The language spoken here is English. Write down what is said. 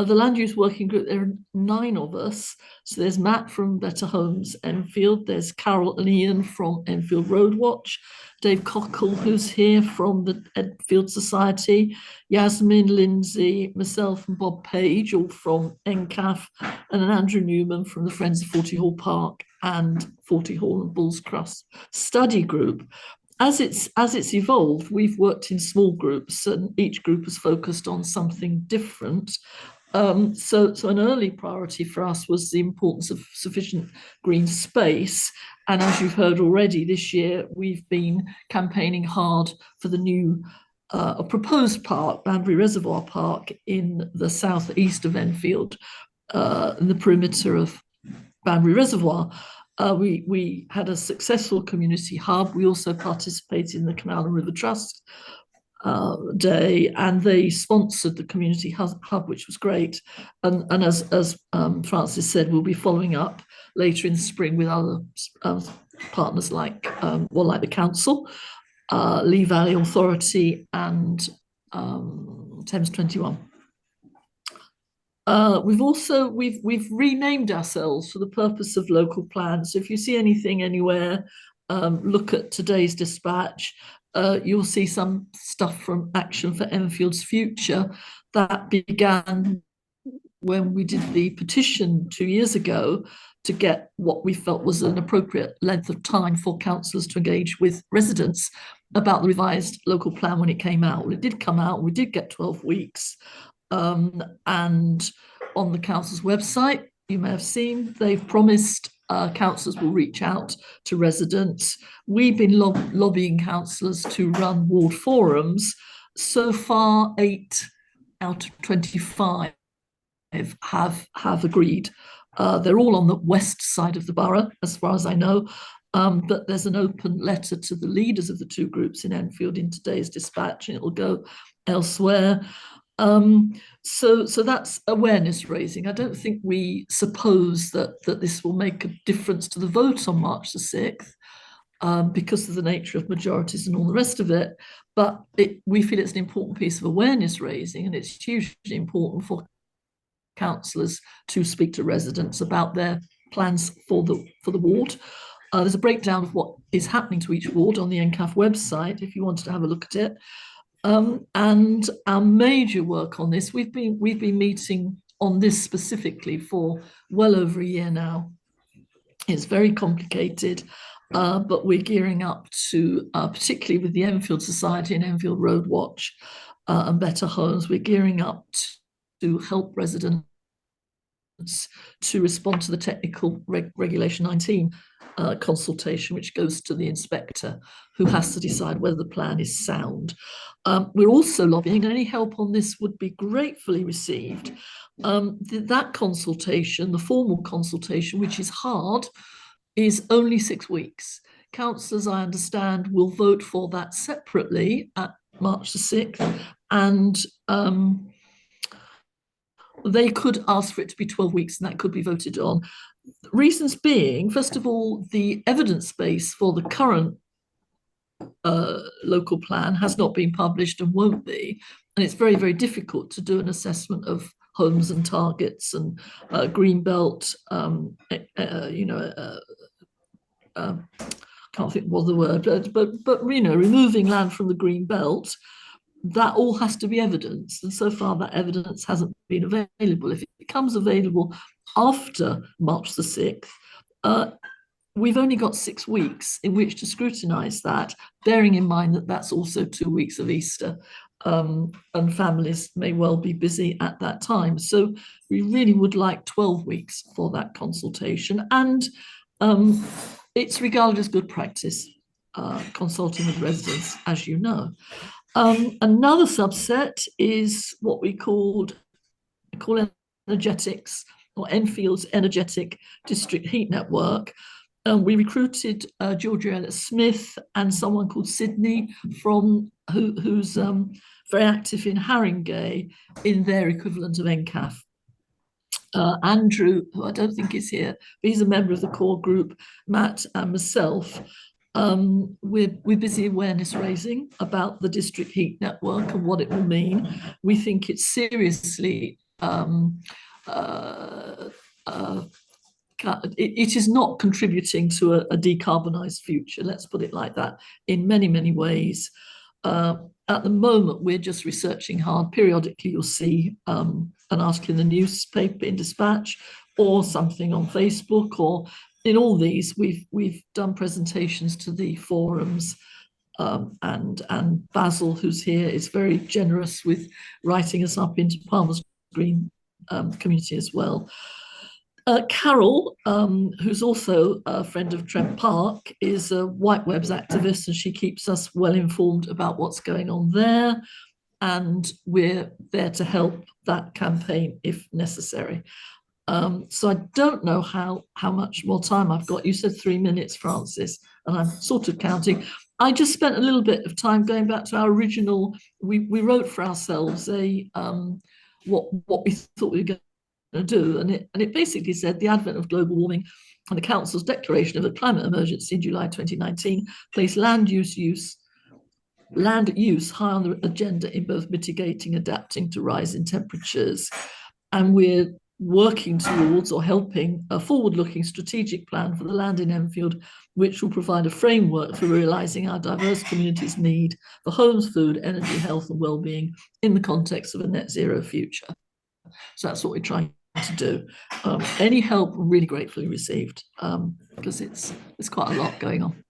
The land use working group, there are 9 of us. So there's Matt from Better Homes Enfield, there's Carol and Ian from Enfield Road Watch, Dave Cockle, who's here from the Enfield Society, Yasmin, Lindsay, myself and Bob Page, all from EnCaf, and then Andrew Newman from the Friends of Forty Hall Park and Forty Hall and Bulls Cross Study Group. As it's evolved, we've worked in small groups, and each group has focused on something different. So an early priority for us was the importance of sufficient green space. And as you've heard already, this year we've been campaigning hard for the new proposed park, Banbury Reservoir Park, in the southeast of Enfield, in the perimeter of Banbury Reservoir. We had a successful community hub. We also participated in the Canal and River Trust day, and they sponsored the community hub, which was great. And as Francis said, we'll be following up later in the spring with other partners like the council, Lee Valley Authority, and Thames 21. We've renamed ourselves for the purpose of local plans. So if you see anything anywhere, look at today's dispatch. You'll see some stuff from Action for Enfield's Future that began when we did the petition 2 years ago to get what we felt was an appropriate length of time for councillors to engage with residents about the revised local plan when it came out. Well, it did come out, we did get 12 weeks. And on the council's website, you may have seen, they've promised councillors will reach out to residents. We've been lobbying councillors to run ward forums. So far, 8 out of 25 have agreed. They're all on the west side of the borough, as far as I know. But there's an open letter to the leaders of the 2 groups in Enfield in today's dispatch, and it'll go elsewhere. So that's awareness raising. I don't think we suppose that this will make a difference to the vote on March the 6th because of the nature of majorities and all the rest of it. But we feel it's an important piece of awareness raising, and it's hugely important for councillors to speak to residents about their plans for the ward. There's a breakdown of what is happening to each ward on the EnCaf website if you wanted to have a look at it. And our major work on this, we've been meeting on this specifically for well over a year now. It's very complicated, but we're gearing up to, particularly with the Enfield Society and Enfield Road Watch and Better Homes, we're gearing up to help residents to respond to the technical Regulation 19 consultation, which goes to the inspector, who has to decide whether the plan is sound. We're also lobbying, and any help on this would be gratefully received. That consultation, the formal consultation, which is hard, is only 6 weeks. Councillors, I understand, will vote for that separately at March the 6th, and they could ask for it to be 12 weeks, and that could be voted on. Reasons being, first of all, the evidence base for the current local plan has not been published and won't be, and it's very, very difficult to do an assessment of homes and targets and green belt, can't think what the word, but removing land from the green belt. That all has to be evidenced, and so far that evidence hasn't been available. If it becomes available after March the 6th, we've only got 6 weeks in which to scrutinise that, bearing in mind that that's also 2 weeks of Easter, and families may well be busy at that time. So we really would like 12 weeks for that consultation, and it's regarded as good practice, consulting with residents, as you know. Another subset is what we call energetics, or Enfield's Energetic District Heat Network. We recruited Georgia Ellis-Smith and someone called Sydney who's very active in Haringey in their equivalent of EnCaf. Andrew, who I don't think is here, but he's a member of the core group, Matt and myself. We're busy awareness raising about the district heat network and what it will mean. We think it's seriously um, uh, uh, it is not contributing to a decarbonised future, let's put it like that, in many, many ways. At the moment, we're just researching hard. Periodically, you'll see an article in the newspaper, in Dispatch, or something on Facebook, or in all these, we've done presentations to the forums, and Basil, who's here, is very generous with writing us up into Palmer's Green community as well. Carol, who's also a friend of Trent Park, is a White Webs activist, and she keeps us well informed about what's going on there. And we're there to help that campaign if necessary. So I don't know how much more time I've got. You said 3 minutes, Francis, and I'm sort of counting. I just spent a little bit of time going back to our original. We wrote for ourselves a what we thought we were going to do, and it basically said the advent of global warming and the Council's declaration of a climate emergency in July 2019 placed land use high on the agenda in both mitigating, adapting to rise in temperatures, and we're working towards or helping a forward-looking strategic plan for the land in Enfield, which will provide a framework for realising our diverse communities' need for homes, food, energy, health and well-being in the context of a net zero future. So that's what we're trying to do. Any help really gratefully received, because it's quite a lot going on.